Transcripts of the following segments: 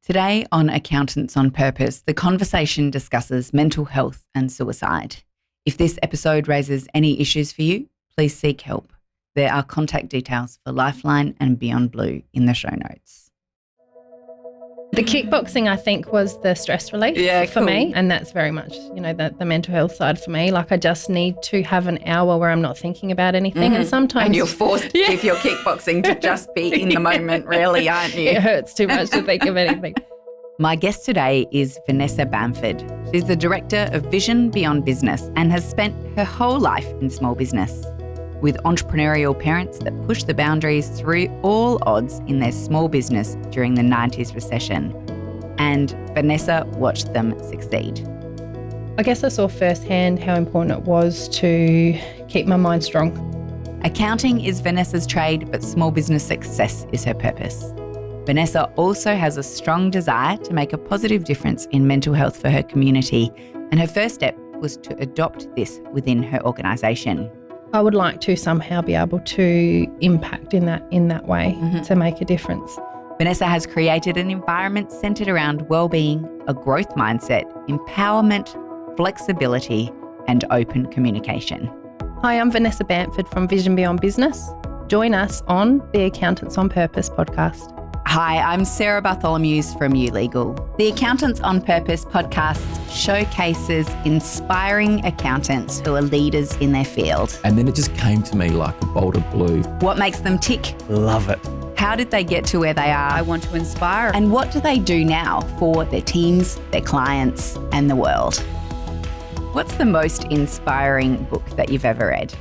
Today on Accountants on Purpose, the conversation discusses mental health and suicide. If this episode raises any issues for you, please seek help. There are contact details for Lifeline and Beyond Blue in the show notes. The kickboxing, I think, was the stress relief for me. And that's very much, the mental health side for me. Like, I just need to have an hour where I'm not thinking about anything. And sometimes... And you're forced, if you're kickboxing, to just be in the moment, really, aren't you? It hurts too much to think of anything. My guest today is Vanessa Bamford. She's the Director of Vision Beyond Business and has spent her whole life in small business, with entrepreneurial parents that push the boundaries through all odds in their small business during the 90s recession. And Vanessa watched them succeed. I guess I saw firsthand how important it was to keep my mind strong. Accounting is Vanessa's trade, but small business success is her purpose. Vanessa also has a strong desire to make a positive difference in mental health for her community, and her first step was to adopt this within her organisation. I would like to somehow be able to impact in that way to make a difference. Vanessa has created an environment centred around wellbeing, a growth mindset, empowerment, flexibility, and open communication. Hi, I'm Vanessa Bamford from Vision Beyond Business. Join us on the Accountants on Purpose podcast. Hi, I'm Sarah Bartholomew's from YouLegal. The Accountants on Purpose podcast showcases inspiring accountants who are leaders in their field. And then it just came to me like a bolt of blue. What makes them tick? Love it. How did they get to where they are? I want to inspire. And what do they do now for their teams, their clients, and the world? What's the most inspiring book that you've ever read?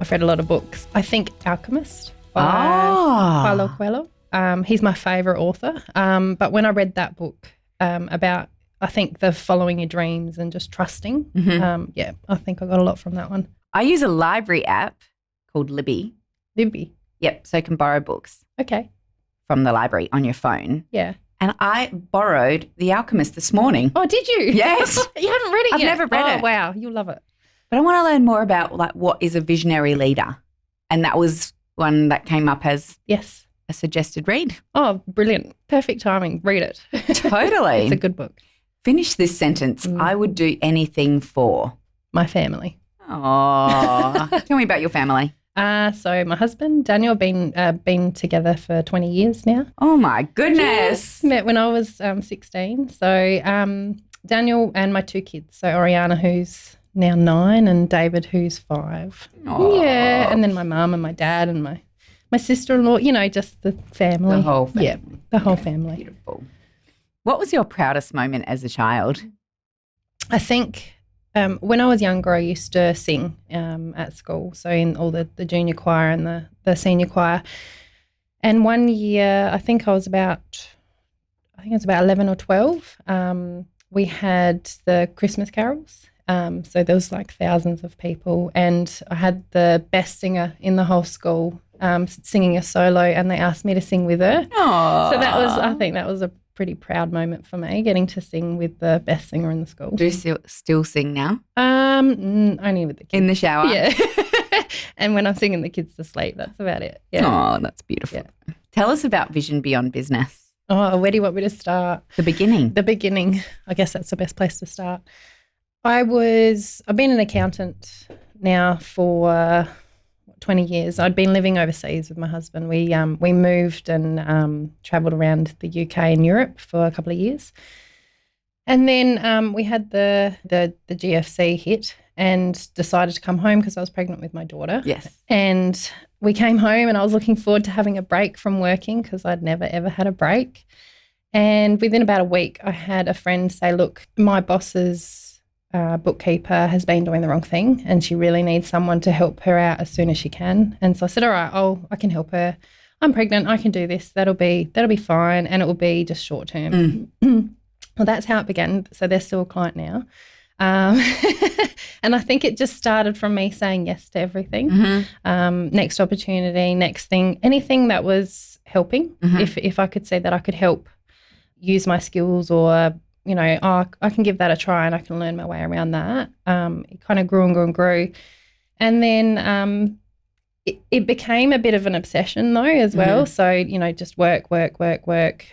I've read a lot of books. I think Alchemist by Paulo Coelho. He's my favourite author. But when I read that book about, I think, the following your dreams and just trusting, I think I got a lot from that one. I use a library app called Libby. Libby? Yep, so you can borrow books. Okay. From the library on your phone. Yeah. And I borrowed The Alchemist this morning. Oh, did you? Yes. You haven't read it I've yet? never read it. Oh, wow. You'll love it. But I want to learn more about what is a visionary leader. And that was one that came up as a suggested read. Oh, brilliant. Perfect timing. Read it. Totally. It's a good book. Finish this sentence. I would do anything for my family. Oh, tell me about your family. So my husband, Daniel, been together for 20 years now. Oh, my goodness. Met when I was 16. So Daniel and my two kids. So Oriana, who's now 9, and David, who's 5. Oh. Yeah, and then my mum and my dad and my sister-in-law, just the family. The whole family. Yeah, the whole family. Beautiful. What was your proudest moment as a child? I think when I was younger, I used to sing at school, so in all the junior choir and the senior choir. And one year, I think it was about 11 or 12, we had the Christmas carols. So there was like thousands of people, and I had the best singer in the whole school singing a solo, and they asked me to sing with her. Aww. So I think that was a pretty proud moment for me, getting to sing with the best singer in the school. Do you still sing now? Only with the kids. In the shower? Yeah. And when I'm singing the kids to sleep, that's about it. Yeah. Oh, that's beautiful. Yeah. Tell us about Vision Beyond Business. Oh, where do you want me to start? The beginning. The beginning. I guess that's the best place to start. I've been an accountant now for 20 years. I'd been living overseas with my husband. We moved and travelled around the UK and Europe for a couple of years. And then we had the GFC hit and decided to come home because I was pregnant with my daughter. Yes. And we came home and I was looking forward to having a break from working because I'd never, ever had a break. And within about a week, I had a friend say, look, my boss's bookkeeper has been doing the wrong thing and she really needs someone to help her out as soon as she can. And so I said, all right, I can help her. I'm pregnant. I can do this. That'll be fine. And it will be just short term. Well, that's how it began. So they're still a client now. And I think it just started from me saying yes to everything. Next opportunity, next thing, anything that was helping. If I could say that I could help use my skills or I can give that a try and I can learn my way around that. It kind of grew and grew and grew. And then it became a bit of an obsession though as well. So, you know, just work. When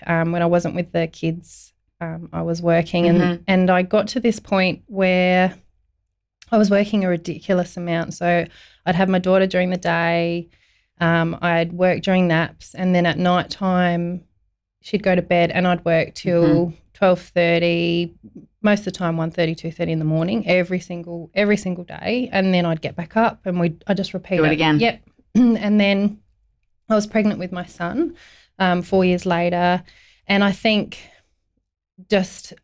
I wasn't with the kids, I was working and I got to this point where I was working a ridiculous amount. So I'd have my daughter during the day, I'd work during naps, and then at night time she'd go to bed and I'd work till 12:30, most of the time 1:30, 2:30 in the morning, every single day, and then I'd get back up and I just repeat it again. Yep. And then I was pregnant with my son 4 years later, and I think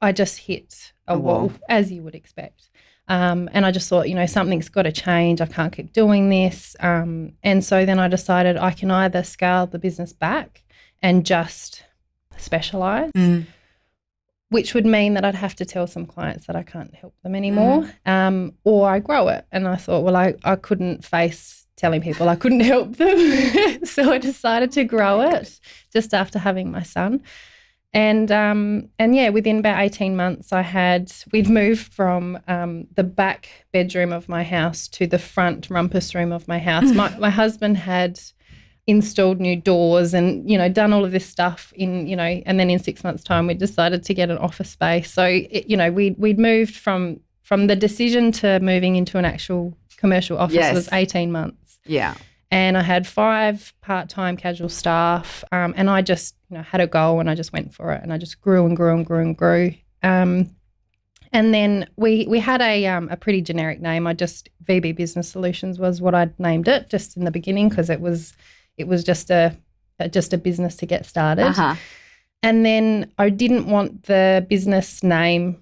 I just hit a wall, as you would expect. And I just thought, you know, something's got to change. I can't keep doing this. And so then I decided I can either scale the business back and just specialise, which would mean that I'd have to tell some clients that I can't help them anymore, or I grow it. And I thought, well, I couldn't face telling people I couldn't help them. So I decided to grow it just after having my son. And yeah, within about 18 months we'd moved from the back bedroom of my house to the front rumpus room of my house. My husband had installed new doors and, you know, done all of this stuff and then in 6 months' time we decided to get an office space. So, we'd moved from the decision to moving into an actual commercial office was 18 months. Yeah. And I had 5 part-time casual staff, and I just, had a goal and I just went for it, and I just grew and grew and grew and grew. And then we had a pretty generic name. VB Business Solutions was what I'd named it just in the beginning, because it was just a business to get started. And then I didn't want the business name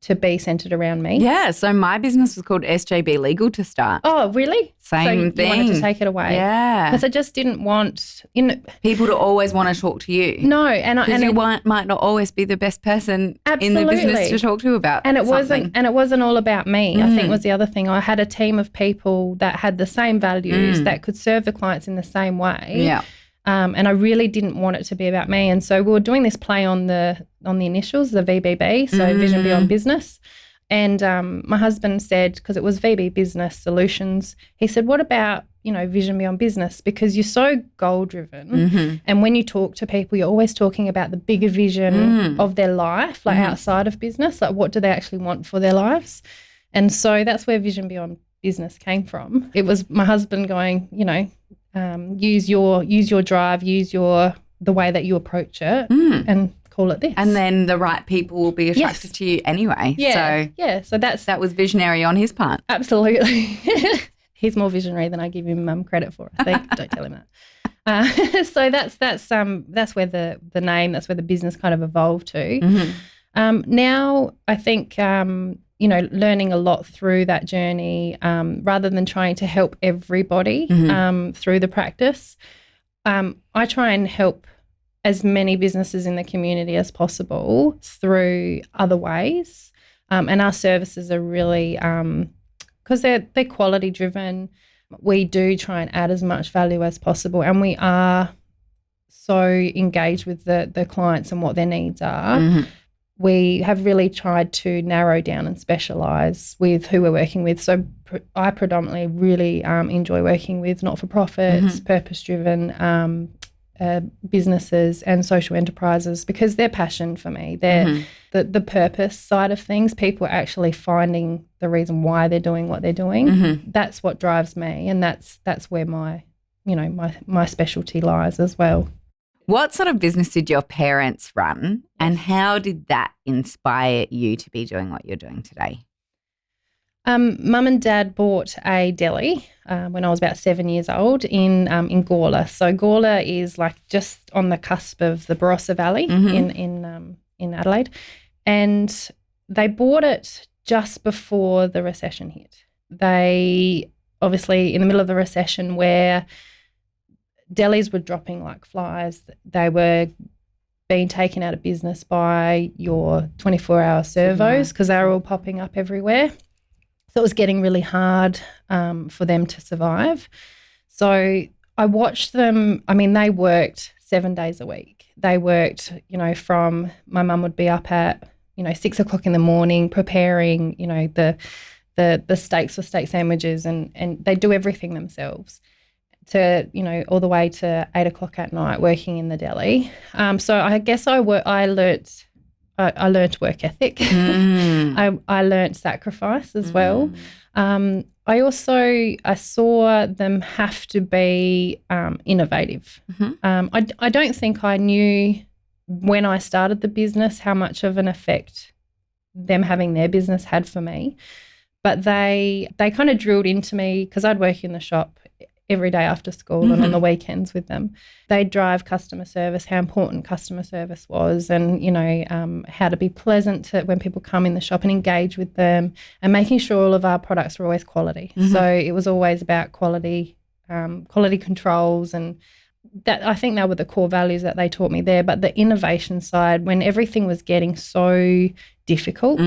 to be centred around me. Yeah, so my business was called SJB Legal to start. Oh, really? Same thing. You wanted to take it away? Yeah. Because I just didn't want people to always want to talk to you. No, and you might not always be the best person in the business to talk to about something. It wasn't all about me. I think was the other thing. I had a team of people that had the same values that could serve the clients in the same way. Yeah. And I really didn't want it to be about me. And so we were doing this play on the initials, the VBB, so Vision Beyond Business. And my husband said, because it was VB Business Solutions, he said, what about, Vision Beyond Business? Because you're so goal-driven. And when you talk to people, you're always talking about the bigger vision of their life, like outside of business, like what do they actually want for their lives? And so that's where Vision Beyond Business came from. It was my husband going, use your drive, the way that you approach it and call it this. And then the right people will be attracted to you anyway. Yeah. So that was visionary on his part. Absolutely. He's more visionary than I give him credit for, I think. Don't tell him that. So that's where the name, that's where the business kind of evolved to. Now I think learning a lot through that journey, rather than trying to help everybody through the practice, I try and help as many businesses in the community as possible through other ways. And our services are really, because they're quality driven, we do try and add as much value as possible, and we are so engaged with the clients and what their needs are. We have really tried to narrow down and specialise with who we're working with. So I predominantly really enjoy working with not-for-profits, purpose-driven businesses and social enterprises, because they're passion for me. They're the purpose side of things, people actually finding the reason why they're doing what they're doing. That's what drives me, and that's where my specialty lies as well. What sort of business did your parents run, and how did that inspire you to be doing what you're doing today? Mum and Dad bought a deli when I was about 7 years old in Gawler. So Gawler is like just on the cusp of the Barossa Valley in Adelaide, and they bought it just before the recession hit. They obviously in the middle of the recession where delis were dropping like flies. They were being taken out of business by your 24-hour servos because they were all popping up everywhere. So it was getting really hard for them to survive. So I watched them. I mean, they worked 7 days a week. They worked, from my mum would be up at, 6 o'clock in the morning preparing, the steaks for steak sandwiches, and they do everything themselves. to, all the way to 8 o'clock at night working in the deli. So I guess I learnt work ethic. I learnt sacrifice as well. I saw them have to be innovative. I don't think I knew when I started the business how much of an effect them having their business had for me, but they kind of drilled into me, because I'd work in the shop every day after school and on the weekends with them. They'd drive customer service, how important customer service was, and, how to be pleasant to when people come in the shop and engage with them, and making sure all of our products were always quality. So it was always about quality controls, and that, I think, that were the core values that they taught me there. But the innovation side, when everything was getting so difficult,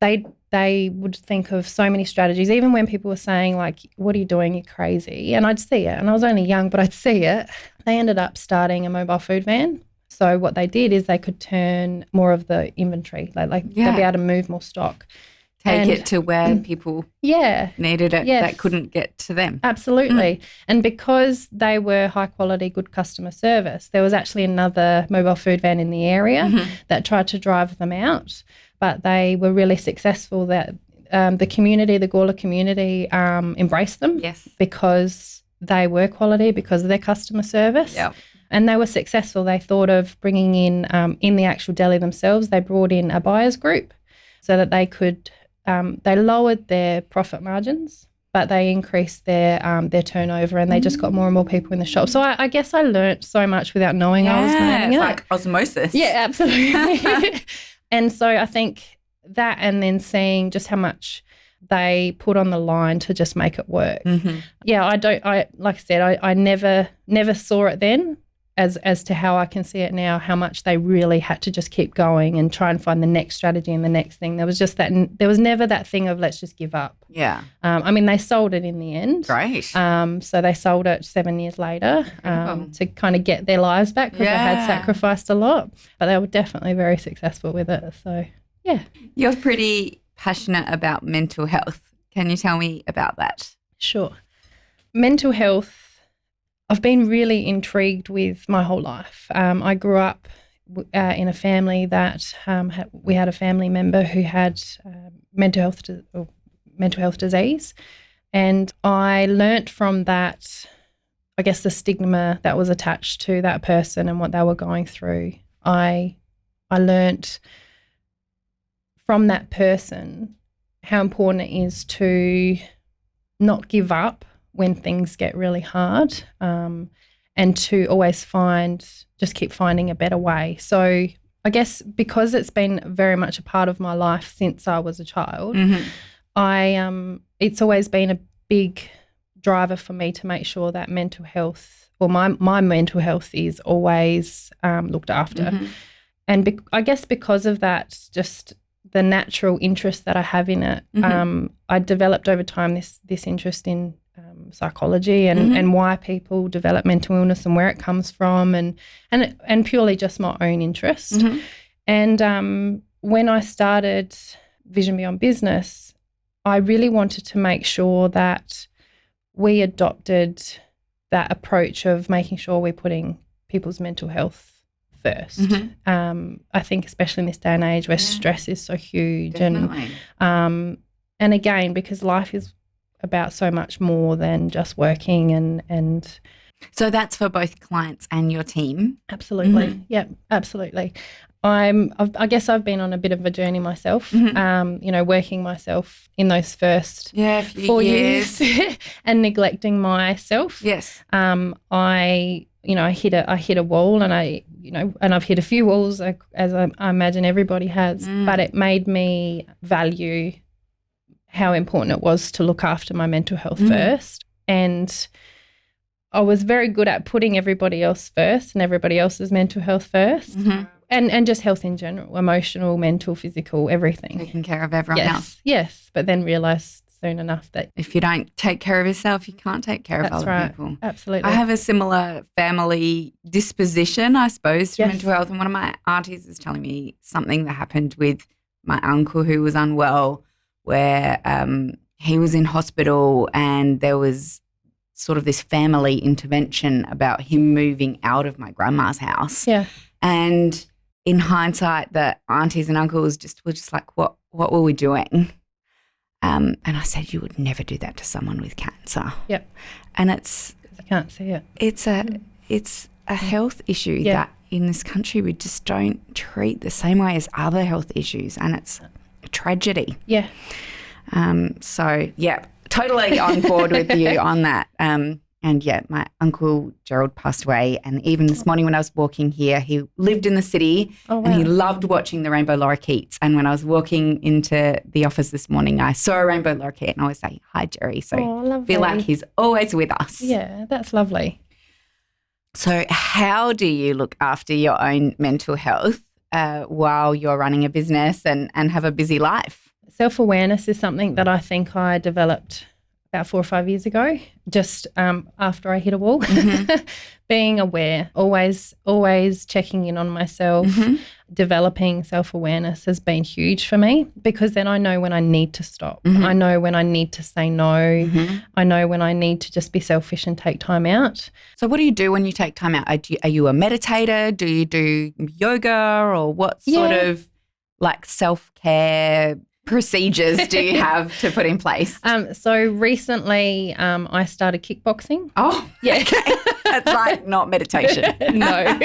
they would think of so many strategies, even when people were saying, like, what are you doing? You're crazy. And I'd see it. And I was only young, but I'd see it. They ended up starting a mobile food van. So what they did is they could turn more of the inventory, they'd be able to move more stock. Take it to where people needed it that couldn't get to them. Absolutely. And because they were high quality, good customer service, there was actually another mobile food van in the area that tried to drive them out. But they were really successful. That the community, the Gawler community, embraced them because they were quality, because of their customer service. Yep. And they were successful. They thought of bringing in the actual deli themselves, they brought in a buyers group so that they could, they lowered their profit margins, but they increased their turnover, and they just got more and more people in the shop. So I guess I learnt so much without knowing I was learning it. It's like osmosis. Yeah, absolutely. And so I think that, and then seeing just how much they put on the line to just make it work. Yeah, like I said, I never saw it then as to how I can see it now, how much they really had to just keep going and try and find the next strategy and the next thing. There was just that, there was never that thing of let's just give up. Yeah. I mean, they sold it in the end. Great. So they sold it 7 years later to kind of get their lives back, because they had sacrificed a lot, but they were definitely very successful with it. So, yeah. You're pretty passionate about mental health. Can you tell me about that? Sure. Mental health, I've been really intrigued with my whole life. I grew up in a family that we had a family member who had mental health disease, and I learnt from that, I guess, the stigma that was attached to that person and what they were going through. I learnt from that person how important it is to not give up when things get really hard, and to always keep finding a better way. So I guess because it's been very much a part of my life since I was a child, it's always been a big driver for me to make sure that mental health, or my mental health, is always looked after. And I guess because of that, just the natural interest that I have in it, I developed over time this interest in psychology and why people develop mental illness and where it comes from, and purely just my own interest. And when I started Vision Beyond Business, I really wanted to make sure that we adopted that approach of making sure we're putting people's mental health first. I think especially in this day and age where stress is so huge. Definitely. And again, because life is about so much more than just working and So that's for both clients and your team? Absolutely. Yeah, absolutely. I guess I've been on a bit of a journey myself, working myself in those first 4 years and neglecting myself. Yes. I hit a wall, and I've hit a few walls, as I imagine everybody has, but it made me value how important it was to look after my mental health first. And I was very good at putting everybody else first and everybody else's mental health first, and just health in general, emotional, mental, physical, everything. Taking care of everyone else. Yes, but then realised soon enough that if you don't take care of yourself, you can't take care of other people. Absolutely. I have a similar family disposition, I suppose, to mental health. And one of my aunties was telling me something that happened with my uncle who was unwell, where he was in hospital and there was sort of this family intervention about him moving out of my grandma's house. Yeah. And in hindsight, the aunties and uncles were just like, what were we doing? And I said, you would never do that to someone with cancer. Yep. And it's You can't see it. it's a health issue that in this country we just don't treat the same way as other health issues, and it's a tragedy. Yeah. So, yeah, totally on board with you on that. And, yeah, my uncle Gerald passed away, and even this morning when I was walking here, he lived in the city and he loved watching the rainbow lorikeets. And when I was walking into the office this morning, I saw a rainbow lorikeet and I always say, hi, Jerry. So I feel like he's always with us. Yeah, that's lovely. So how do you look after your own mental health while you're running a business and have a busy life? Self-awareness is something that I think I developed about 4 or 5 years ago, just after I hit a wall. Being aware, always checking in on myself, developing self-awareness has been huge for me, because then I know when I need to stop. I know when I need to say no. I know when I need to just be selfish and take time out. So what do you do when you take time out? Are you a meditator? Do you do yoga, or what sort of like self-care procedures do you have to put in place? So recently I started kickboxing. Oh, yeah. Okay. That's like not meditation. No,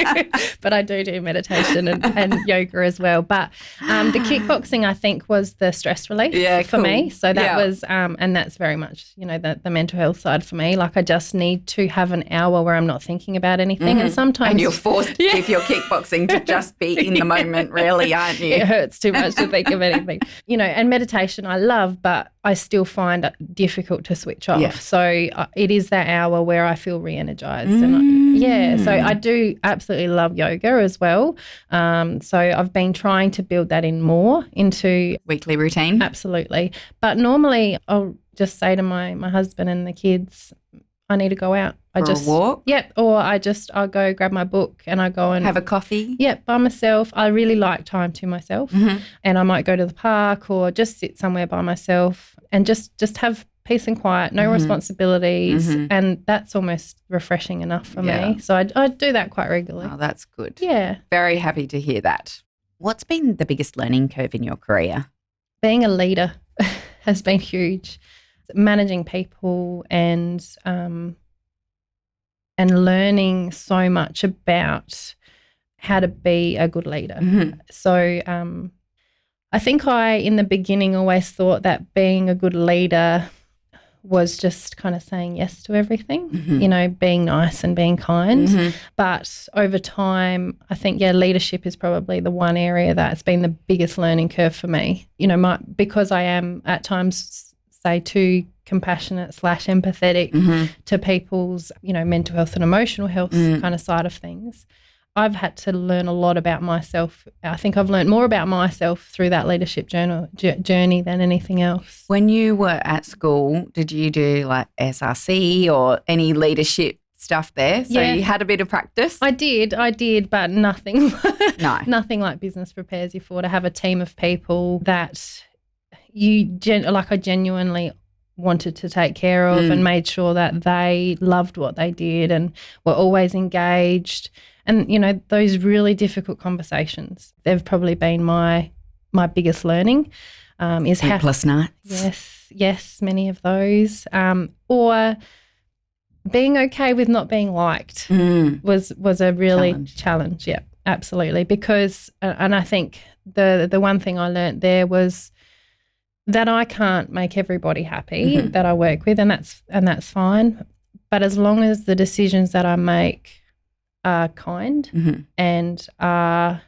but I do meditation and yoga as well. But the kickboxing, I think, was the stress relief for me. So that was, and that's very much, the mental health side for me. Like I just need to have an hour where I'm not thinking about anything. And sometimes. And you're forced, if you're kickboxing, to just be in the moment, really, aren't you? It hurts too much to think of anything. And meditation I love, but I still find it difficult to switch off. Yeah. So it is that hour where I feel re-energized. So I do absolutely love yoga as well. So I've been trying to build that in more into weekly routine. Absolutely. But normally I'll just say to my husband and the kids, I need to go out. A walk? Yep. Or I'll go grab my book and I go and have a coffee? Yep, by myself. I really like time to myself. And I might go to the park or just sit somewhere by myself and just have peace and quiet, no responsibilities. And that's almost refreshing enough for me. So I do that quite regularly. Oh, that's good. Yeah. Very happy to hear that. What's been the biggest learning curve in your career? Being a leader has been huge. Managing people and learning so much about how to be a good leader. So I think in the beginning always thought that being a good leader was just kind of saying yes to everything, being nice and being kind. But over time, I think, leadership is probably the one area that's been the biggest learning curve for me. Because I am at times, say, too compassionate / empathetic to people's, mental health and emotional health kind of side of things. I've had to learn a lot about myself. I think I've learned more about myself through that leadership journey than anything else. When you were at school, did you do like SRC or any leadership stuff there? So you had a bit of practice? I did, but nothing. No. Nothing like business prepares you for, to have a team of people that I genuinely wanted to take care of and made sure that they loved what they did and were always engaged. And, those really difficult conversations, they've probably been my biggest learning. Is Sleepless nights. Yes, many of those. Or being okay with not being liked was a really challenge. Yeah, absolutely. Because, and I think the one thing I learnt there was that I can't make everybody happy that I work with, and that's fine. But as long as the decisions that I make are kind and are,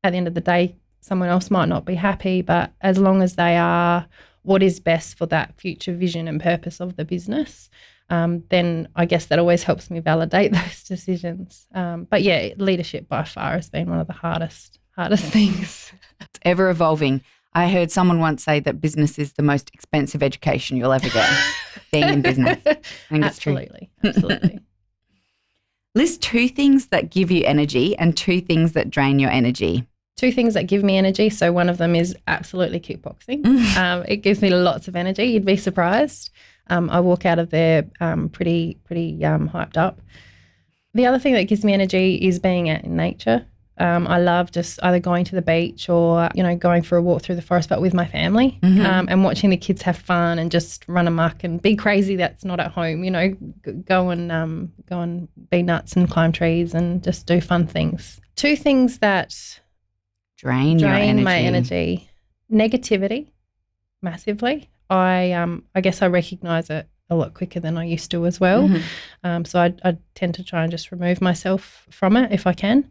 at the end of the day, someone else might not be happy, but as long as they are what is best for that future vision and purpose of the business, then I guess that always helps me validate those decisions. But leadership by far has been one of the hardest things. It's ever evolving. I heard someone once say that business is the most expensive education you'll ever get, being in business. I think it's true. Absolutely. List 2 things that give you energy and 2 things that drain your energy. 2 things that give me energy. So one of them is absolutely kickboxing. It gives me lots of energy. You'd be surprised. I walk out of there pretty hyped up. The other thing that gives me energy is being out in nature. I love just either going to the beach or, going for a walk through the forest, but with my family, and watching the kids have fun and just run amok and be crazy that's not at home, go and be nuts and climb trees and just do fun things. Two things that Drain my energy. Negativity, massively. I guess I recognise it a lot quicker than I used to as well. So I tend to try and just remove myself from it if I can.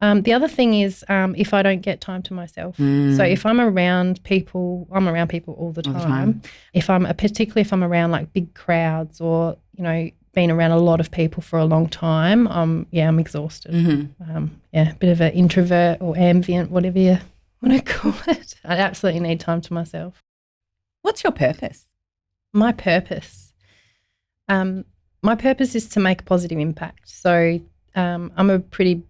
The other thing is if I don't get time to myself. So if I'm around people, all the time. Particularly if I'm around like big crowds or, being around a lot of people for a long time, I'm exhausted. A bit of an introvert or ambient, whatever you want to call it. I absolutely need time to myself. What's your purpose? My purpose is to make a positive impact. So I'm pretty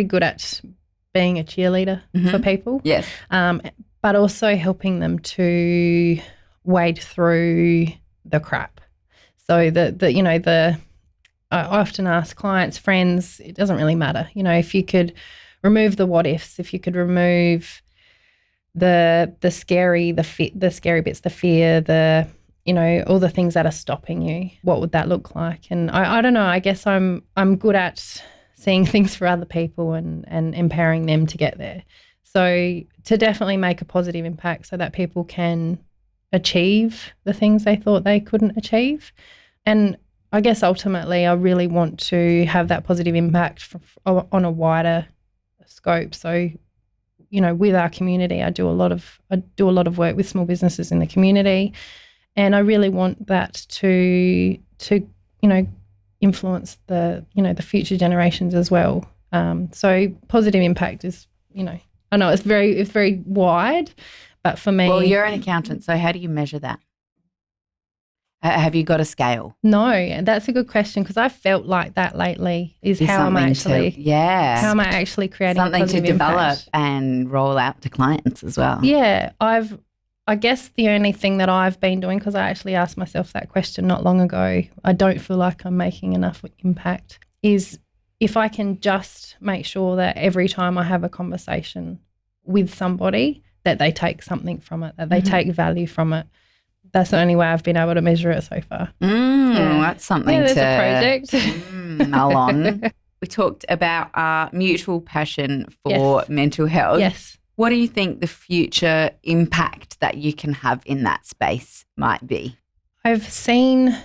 good at being a cheerleader for people. Yes. But also helping them to wade through the crap. So I often ask clients, friends, it doesn't really matter. If you could remove the what ifs, if you could remove the scary bits, the fear, all the things that are stopping you, what would that look like? And I don't know, I guess I'm good at seeing things for other people and empowering them to get there. So to definitely make a positive impact so that people can achieve the things they thought they couldn't achieve. And I guess ultimately I really want to have that positive impact on a wider scope. So, with our community, I do a lot of work with small businesses in the community, and I really want that to influence the future generations as well. So positive impact is, I know it's very wide, but for me, well, you're an accountant, so how do you measure that? Have you got a scale? No, and that's a good question because I felt like that lately. How am I actually creating something a positive to develop impact? and roll out to clients as well? Yeah, I guess the only thing that I've been doing, because I actually asked myself that question not long ago, I don't feel like I'm making enough impact, is if I can just make sure that every time I have a conversation with somebody that they take something from it, that they take value from it. That's the only way I've been able to measure it so far. That's something there's a project. Mull on. We talked about our mutual passion for mental health. Yes. What do you think the future impact that you can have in that space might be? I've seen,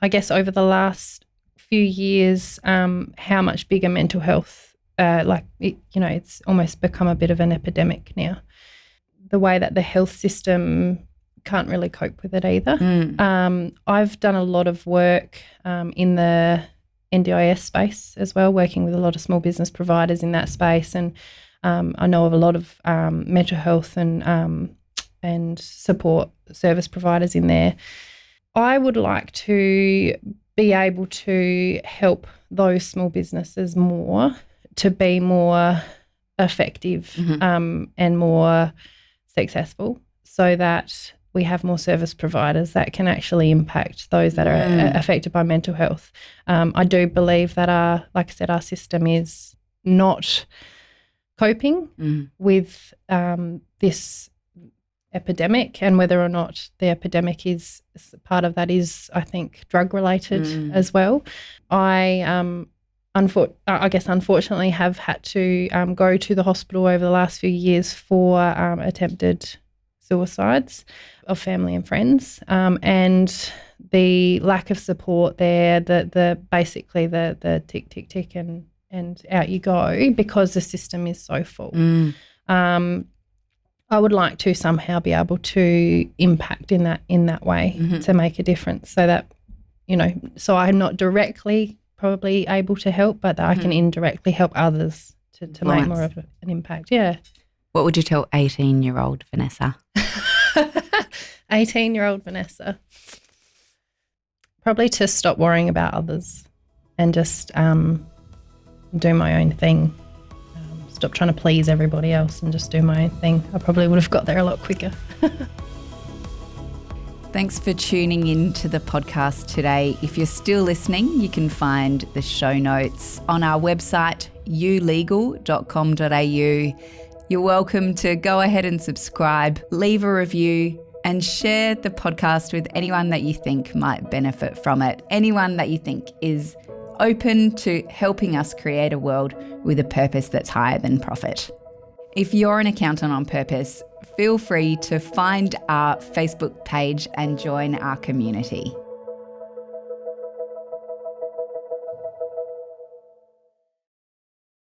I guess, over the last few years how much bigger mental health, it's almost become a bit of an epidemic now. The way that the health system can't really cope with it either. I've done a lot of work in the NDIS space as well, working with a lot of small business providers in that space, and I know of a lot of mental health and support service providers in there. I would like to be able to help those small businesses more to be more effective and more successful, so that we have more service providers that can actually impact those that are affected by mental health. I do believe that our system is not coping with this epidemic, and whether or not the epidemic is part of that is, I think, drug related as well. I unfortunately have had to go to the hospital over the last few years for attempted suicides of family and friends, and the lack of support there, the tick tick tick and out you go, because the system is so full. I would like to somehow be able to impact in that way to make a difference, so that so I'm not directly probably able to help, but that I can indirectly help others to make more of an impact. Yeah. What would you tell 18-year-old Vanessa? 18-year-old Vanessa, probably to stop worrying about others and just do my own thing. Stop trying to please everybody else and just do my own thing. I probably would have got there a lot quicker. Thanks for tuning in to the podcast today. If you're still listening, you can find the show notes on our website, ulegal.com.au. You're welcome to go ahead and subscribe, leave a review, and share the podcast with anyone that you think might benefit from it, anyone that you think is open to helping us create a world with a purpose that's higher than profit. If you're an accountant on purpose, feel free to find our Facebook page and join our community.